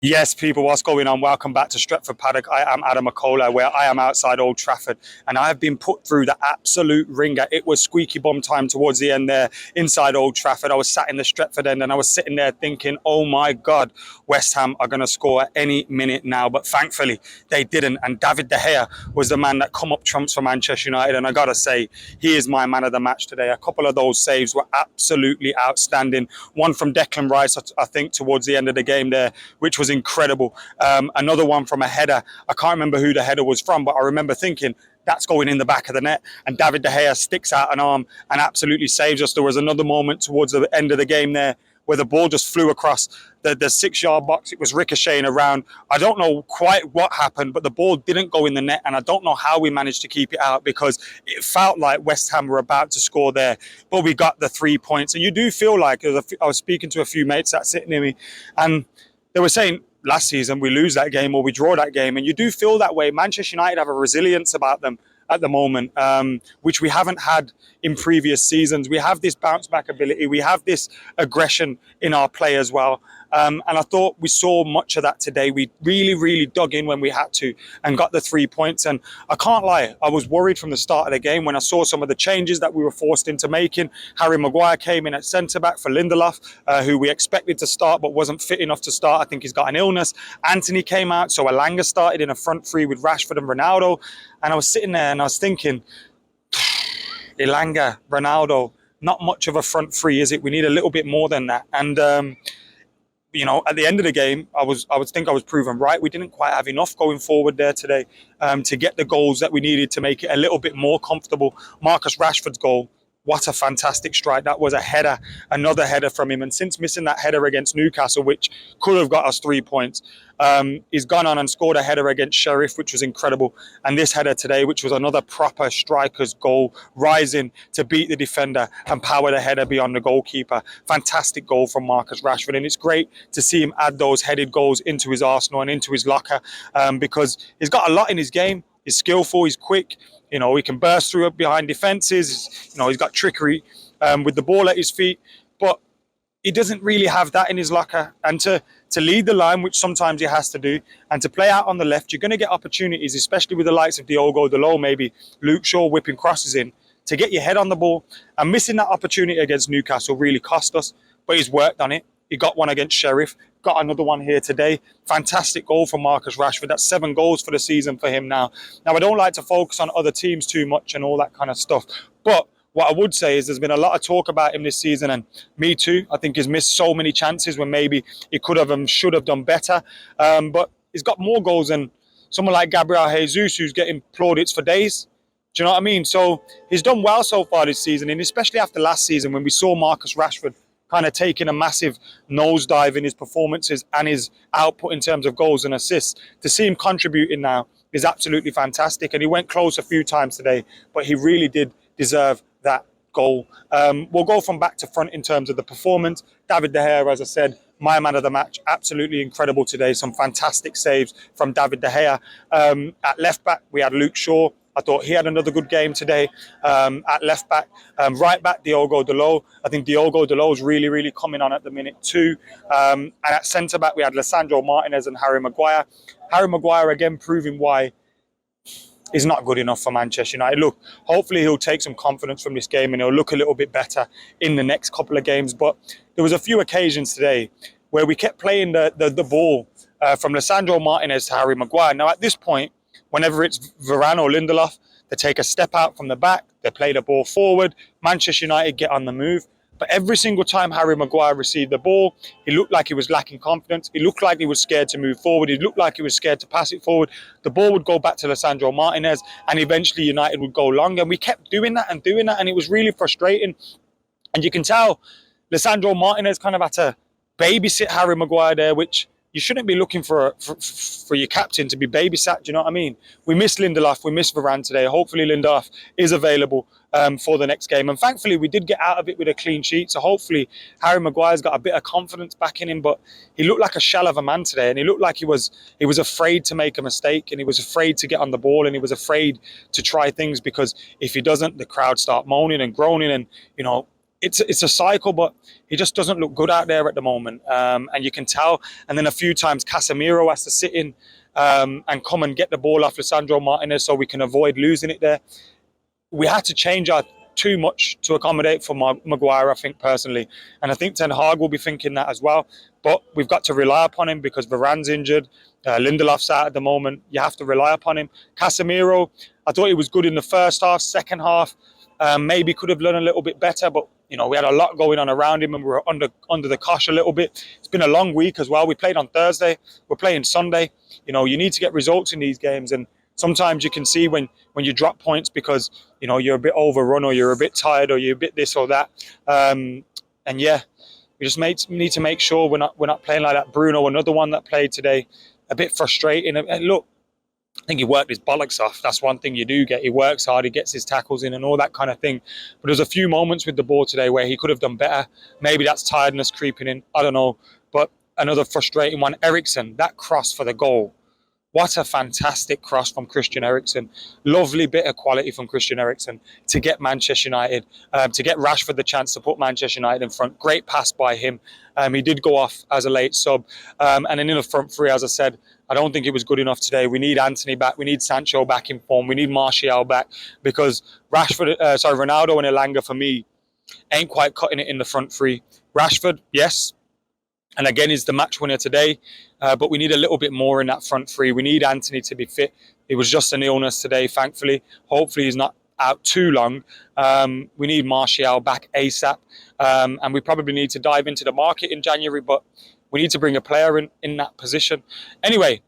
Yes, people, what's going on? Welcome back to Stretford Paddock. I am Adam McKola, where I am outside Old Trafford, and I have been put through the absolute ringer. It was squeaky bum time towards the end there inside Old Trafford. I was sat in the Stretford end, and I was sitting there thinking, oh my God, West Ham are going to score at any minute now. But thankfully, they didn't, and David De Gea was the man that come up trumps for Manchester United, and I got to say, he is my man of the match today. A couple of those saves were absolutely outstanding. One from Declan Rice, I think, towards the end of the game there, which was incredible. Another one from a header. I can't remember who the header was from, but I remember thinking that's going in the back of the net. And David De Gea sticks out an arm and absolutely saves us. There was another moment towards the end of the game there where the ball just flew across the 6-yard box. It was ricocheting around. I don't know quite what happened, but the ball didn't go in the net, and I don't know how we managed to keep it out because it felt like West Ham were about to score there, but we got the 3 points. And you do feel like, I was speaking to a few mates that sit near me, and they were saying, last season we lose that game or we draw that game, and you do feel that way. Manchester United have a resilience about them at the moment, which we haven't had in previous seasons. We have this bounce back ability, we have this aggression in our play as well, and I thought we saw much of that today. We really dug in when we had to and got the 3 points. And I can't lie, I was worried from the start of the game when I saw some of the changes that we were forced into making. Harry Maguire came in at centre-back for Lindelof, who we expected to start but wasn't fit enough to start. I think he's got an illness. Anthony came out, so Elanga started in a front three with Rashford and Ronaldo. And I was sitting there and I was thinking, Elanga, Ronaldo, not much of a front three, is it? We need a little bit more than that. And at the end of the game, I was proven right. We didn't quite have enough going forward there today to get the goals that we needed to make it a little bit more comfortable. Marcus Rashford's goal, what a fantastic strike. That was a header, another header from him. And since missing that header against Newcastle, which could have got us 3 points, he's gone on and scored a header against Sheriff, which was incredible. And this header today, which was another proper striker's goal, rising to beat the defender and power the header beyond the goalkeeper. Fantastic goal from Marcus Rashford. And it's great to see him add those headed goals into his arsenal and into his locker, because he's got a lot in his game. He's skillful, he's quick, he can burst through behind defences, he's got trickery with the ball at his feet, but he doesn't really have that in his locker. And to lead the line, which sometimes he has to do, and to play out on the left, you're going to get opportunities, especially with the likes of Diogo Dalot, maybe Luke Shaw whipping crosses in, to get your head on the ball. And missing that opportunity against Newcastle really cost us, but he's worked on it. He got one against Sheriff, got another one here today. Fantastic goal from Marcus Rashford. That's 7 goals for the season for him now. Now, I don't like to focus on other teams too much and all that kind of stuff, but what I would say is there's been a lot of talk about him this season, and me too. I think he's missed so many chances when maybe he could have and should have done better. But he's got more goals than someone like Gabriel Jesus, who's getting plaudits for days. Do you know what I mean? So he's done well so far this season, and especially after last season when we saw Marcus Rashford kind of taking a massive nosedive in his performances and his output in terms of goals and assists. To see him contributing now is absolutely fantastic. And he went close a few times today, but he really did deserve that goal. We'll go from back to front in terms of the performance. David De Gea, as I said, my man of the match, absolutely incredible today. Some fantastic saves from David De Gea. At left back, we had Luke Shaw. I thought he had another good game today at left back. Right back, Diogo Dalot. I think Diogo Dalot is really coming on at the minute too. And at centre back, we had Lisandro Martinez and Harry Maguire. Harry Maguire again proving why he's not good enough for Manchester United. Look, hopefully he'll take some confidence from this game and he'll look a little bit better in the next couple of games. But there was a few occasions today where we kept playing the ball from Lisandro Martinez to Harry Maguire. Now, at this point, whenever it's Varane or Lindelof, they take a step out from the back, they play the ball forward, Manchester United get on the move. But every single time Harry Maguire received the ball, he looked like he was lacking confidence. He looked like he was scared to move forward. He looked like he was scared to pass it forward. The ball would go back to Lisandro Martinez, and eventually United would go long. And we kept doing that, and it was really frustrating. And you can tell Lisandro Martinez kind of had to babysit Harry Maguire there, which you shouldn't be looking for your captain to be babysat. Do you know what I mean? We miss Lindelof, we miss Varane today. Hopefully Lindelof is available for the next game. And thankfully, we did get out of it with a clean sheet. So hopefully Harry Maguire's got a bit of confidence back in him. But he looked like a shell of a man today. And he looked like he was afraid to make a mistake. And he was afraid to get on the ball. And he was afraid to try things, because if he doesn't, the crowd start moaning and groaning. And, it's a cycle, but he just doesn't look good out there at the moment, and you can tell. And then a few times Casemiro has to sit in and come and get the ball off Lisandro Martinez so we can avoid losing it there. We had to change our too much to accommodate for Maguire, I think, personally. And I think Ten Hag will be thinking that as well. But we've got to rely upon him because Varane's injured. Lindelof's out at the moment. You have to rely upon him. Casemiro, I thought he was good in the first half. Second half, maybe could have done a little bit better. But, you know, we had a lot going on around him and we were under the cosh a little bit. It's been a long week as well. We played on Thursday. We're playing Sunday. You know, you need to get results in these games. And sometimes you can see when you drop points because, you know, you're a bit overrun or you're a bit tired or you're a bit this or that. And yeah, we just need to make sure we're not playing like that. Bruno, another one that played today, a bit frustrating. And look, I think he worked his bollocks off. That's one thing you do get. He works hard, he gets his tackles in and all that kind of thing. But there's a few moments with the ball today where he could have done better. Maybe that's tiredness creeping in. I don't know. But another frustrating one, Eriksen, that cross for the goal. What a fantastic cross from Christian Eriksen. Lovely bit of quality from Christian Eriksen to get Manchester United, to get Rashford the chance to put Manchester United in front. Great pass by him. He did go off as a late sub. And then in the front three, as I said, I don't think it was good enough today. We need Anthony back. We need Sancho back in form. We need Martial back because Ronaldo and Elanga, for me, ain't quite cutting it in the front three. Rashford, yes. And again, he's the match winner today. But we need a little bit more in that front three. We need Anthony to be fit. It was just an illness today, thankfully. Hopefully he's not out too long. We need Martial back ASAP. And we probably need to dive into the market in January, but we need to bring a player in that position. Anyway,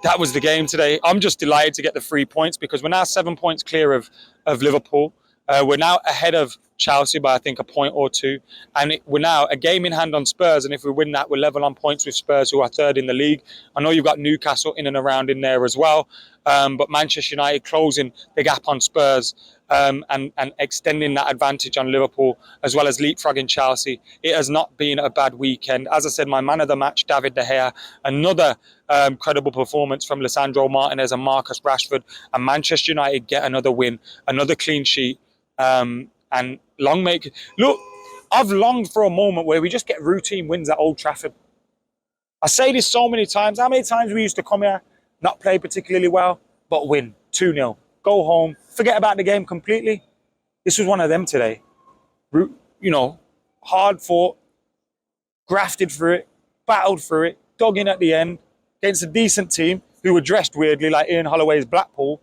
that was the game today. I'm just delighted to get the 3 points because we're now 7 points clear of Liverpool. We're now ahead of Chelsea by, I think, a point or two. And we're now a game in hand on Spurs. And if we win that, we're level on points with Spurs, who are third in the league. I know you've got Newcastle in and around in there as well. But Manchester United closing the gap on Spurs and extending that advantage on Liverpool, as well as leapfrogging Chelsea. It has not been a bad weekend. As I said, my man of the match, David De Gea. Another credible performance from Lisandro Martinez and Marcus Rashford. And Manchester United get another win, another clean sheet. And long make. Look, I've longed for a moment where we just get routine wins at Old Trafford. I say this so many times. How many times we used to come here, not play particularly well, but win 2-0, go home, forget about the game completely. This was one of them today. You know, hard fought, grafted through it, battled through it, dug in at the end against a decent team who were dressed weirdly, like Ian Holloway's Blackpool.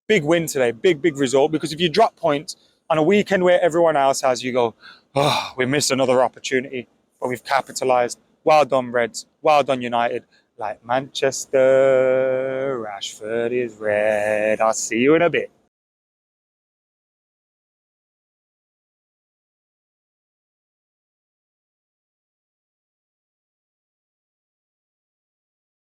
Big win today, big result, because if you drop points on a weekend where everyone else has, you go, oh, we missed another opportunity, but we've capitalised. Well done, Reds. Well done, United. Like Manchester, Rashford is red. I'll see you in a bit.